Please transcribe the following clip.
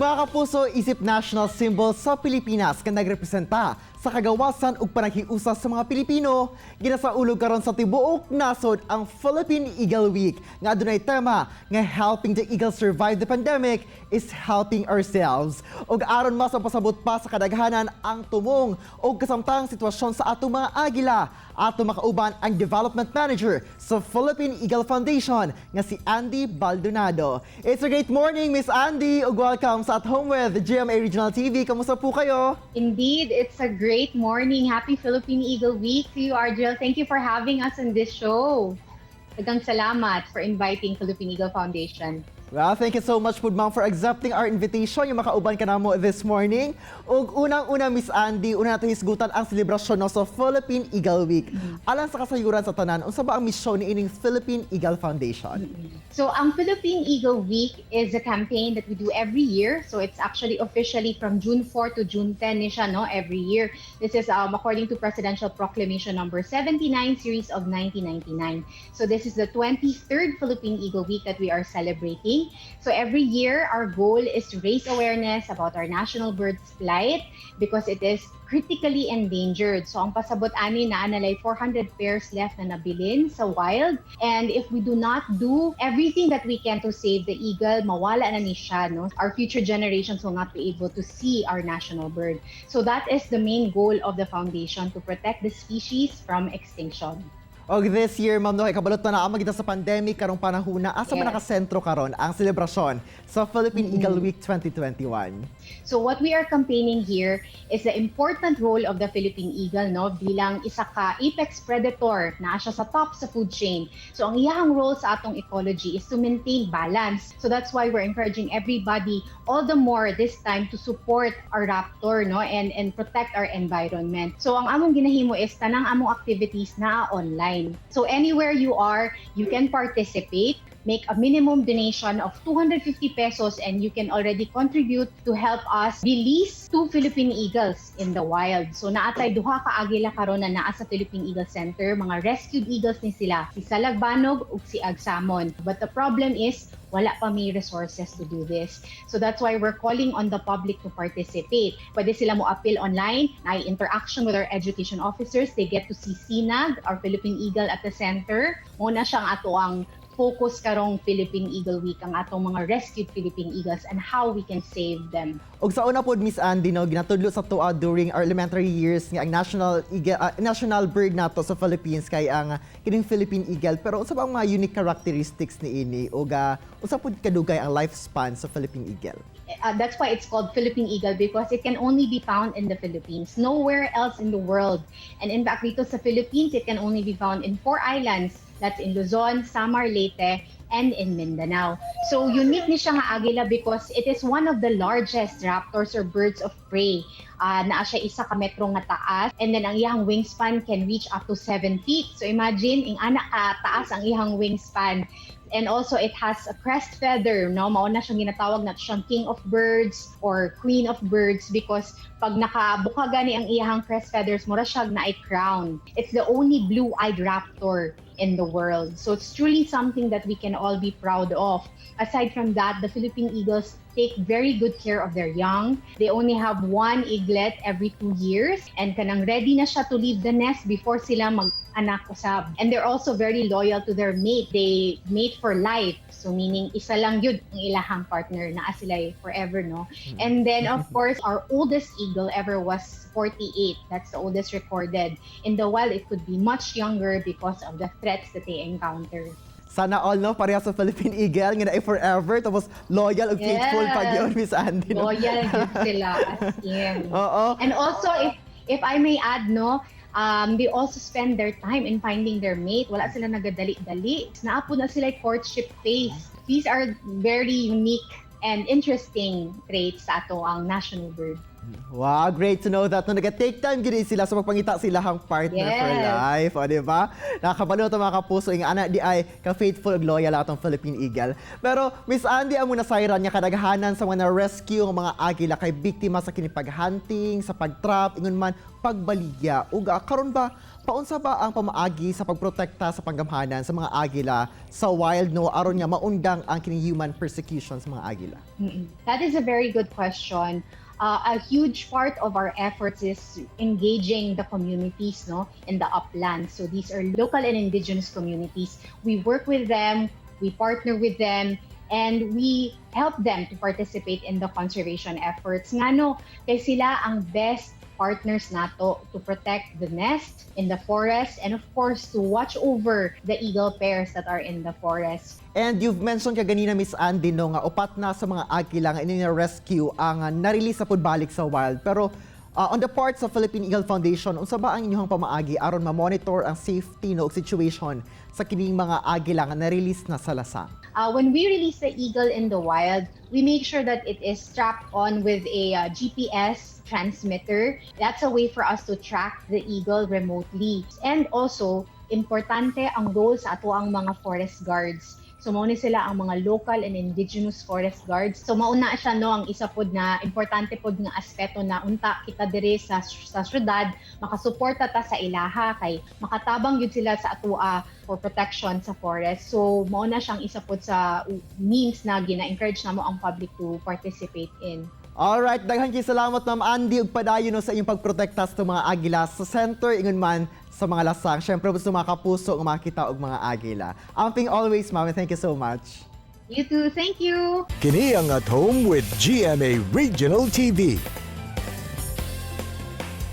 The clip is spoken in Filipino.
Mga kapuso, isip national symbol sa Pilipinas nga nagrepresenta sa kagawasan ug panaghiusa sa mga Pilipino, ginasaulog karon sa tibuok nasod ang Philippine Eagle Week nga adunay tema nga helping the eagle survive the pandemic is helping ourselves. Ug aron mas mapasabot pa sa kadaghanan ang tumong ug kasamtang sitwasyon sa atong mga agila, ato makauban ang Development Manager sa Philippine Eagle Foundation nga si Andi Baldonado. It's a great morning, Miss Andi, ug welcome sa At Home with GMA Regional TV. Kamusta po kayo? Indeed, it's a great morning. Happy Philippine Eagle Week to you, Ardril. Thank you for having us on this show. Daghang salamat for inviting Philippine Eagle Foundation. Well, thank you so much, Ma'am, for accepting our invitation. Yung makauban ka na mo this morning. Ug unang-una, Miss Andi, una natin hisgutan ang selebrasyon no, sa Philippine Eagle Week. Alang sa kasayuran sa tanan, unsa ba ang misyon ni ining Philippine Eagle Foundation? So, ang Philippine Eagle Week is a campaign that we do every year. So, it's actually officially from June 4 to June 10 ni siya, no, every year. This is according to Presidential Proclamation number 79, series of 1999. So, this is the 23rd Philippine Eagle Week that we are celebrating. So every year, our goal is to raise awareness about our national bird's plight because it is critically endangered. So ang pasabot ani na analay 400 pairs left na nabilin sa wild. And if we do not do everything that we can to save the eagle, mawala na ni siya, no? Our future generations will not be able to see our national bird. So that is the main goal of the foundation, to protect the species from extinction. Og this year, Ma'am, no, kabalot na naamag kita sa pandemic karong panahon na asa man nakasentro karon ang selebrasyon sa Philippine Eagle Week 2021. So what we are campaigning here is the important role of the Philippine Eagle, no, bilang isa ka apex predator na siya sa top sa food chain. So ang iyang role sa atong ecology is to maintain balance. So that's why we're encouraging everybody all the more this time to support our raptor, no, and protect our environment. So ang among ginahimo is tanang among activities na online. So anywhere you are, you can participate. Make a minimum donation of 250 pesos and you can already contribute to help us release 2 Philippine eagles in the wild. So naatay duha ka agila karon na naa sa Philippine Eagle Center. Mga rescued eagles ni sila, si Salagbanog ug si Agsamon. But the problem is, wala pa may resources to do this. So that's why we're calling on the public to participate. Pwede sila mo appeal online, na interaction with our education officers. They get to see SINAG, our Philippine Eagle at the center. Muna siyang ato ang focus karong Philippine Eagle Week, ang atong mga rescued Philippine Eagles and how we can save them. Og sa una pod, Miss Andi, no, ginatudlo sa tuwa during our elementary years nga ang national bird nato sa Philippines kay ang kining Philippine Eagle. Pero unsa ba ang mga unique characteristics ni ini og unsa pod kadugay ang lifespan sa Philippine Eagle? That's why it's called Philippine Eagle, because it can only be found in the Philippines, nowhere else in the world. And in fact, dito sa Philippines, it can only be found in 4 islands. That's in Luzon, Samar, Leyte, and in Mindanao. So unique ni siya nga agila because it is one of the largest raptors or birds of prey. Naa siya isa ka metro nga taas, and then ang iyang wingspan can reach up to 7 feet. So imagine, ing anak ka taas ang iyang wingspan. And also, it has a crest feather, no? Mao na siyang ginatawag na siyang king of birds or queen of birds because pag nakabuka gani ang iyang crest feathers, mura siya na ay crown. It's the only blue-eyed raptor in the world. So it's truly something that we can all be proud of. Aside from that, the Philippine Eagles take very good care of their young. They only have 1 eaglet every 2 years, and kanang ready na siya to leave the nest before sila mag-anak usab. And they're also very loyal to their mate. They mate for life. So meaning isa lang yun ang ilahang partner, na sila forever, no? And then of course, our oldest eagle ever was 48. That's the oldest recorded. In the wild, it could be much younger because of the threats that they encounter. Sana all, no, pareha sa Philippine Eagle nga na forever tapos loyal ug faithful pag yun, Miss Andi, no? Loyal yun sila, as in. Oo. And also, if I may add, no, they also spend their time in finding their mate. Wala sila nagadali-dali. Naapo na sila courtship phase. These are very unique and interesting traits sa ato ang national bird. Wow, great to know that. No, nag-take time gini sila sa pagpangita sila hang partner for Yes. life. O, di ba? Nakakabalo ito mga kapuso. Yung anak di ay ka-faithful ug loyal atong Philippine Eagle. Pero, Miss Andi, ang muna sayran niya kadaghanan sa mga na-rescue ng mga agila kay biktima sa kinipag-hunting, sa pag-trap, ingon man, pagbaligya. Uga, karon ba, paunsa ba ang pamaagi sa pagprotekta sa panggamhanan sa mga agila sa wild no aron nga maundang ang kini human persecution sa mga agila? That is a very good question. A huge part of our efforts is engaging the communities, no, in the uplands. So these are local and indigenous communities. We work with them, we partner with them, and we help them to participate in the conservation efforts. Ngano, kay sila ang best partners nato to protect the nest in the forest and of course to watch over the eagle pairs that are in the forest. And you've mentioned ka ganina, Miss Andy, no, nga upat na sa mga agila nga inyong rescue ang na-release sa pudbalik sa wild. Pero on the part sa Philippine Eagle Foundation, unsa ba ang inyong pamaagi aron ma-monitor ang safety no situation sa kining mga agila nga na-release na sa lasang? When we release the eagle in the wild, we make sure that it is strapped on with a GPS transmitter. That's a way for us to track the eagle remotely. And also, importante ang role sa ato ang mga forest guards. So mao ni sila ang mga local and indigenous forest guards. So mauna siya no ang isa pod na importante pod nga aspeto na unta kita diri sa syudad makasuporta ta sa ilaha kay makatabang gyud sila sa atua for protection sa forest. So mao na siyang isa pod sa means na gina-encourage namo ang public to participate in. Alright, daghan kay salamat Ma'am Andy ug padayon no sa inyong pagprotekta sa mga agila sa center ingon man sa mga lasang. Syempre gusto mga kapuso nga makita og mga agila. Amping always, Ma'am, thank you so much. You too, thank you. Kini ang At Home with GMA Regional TV.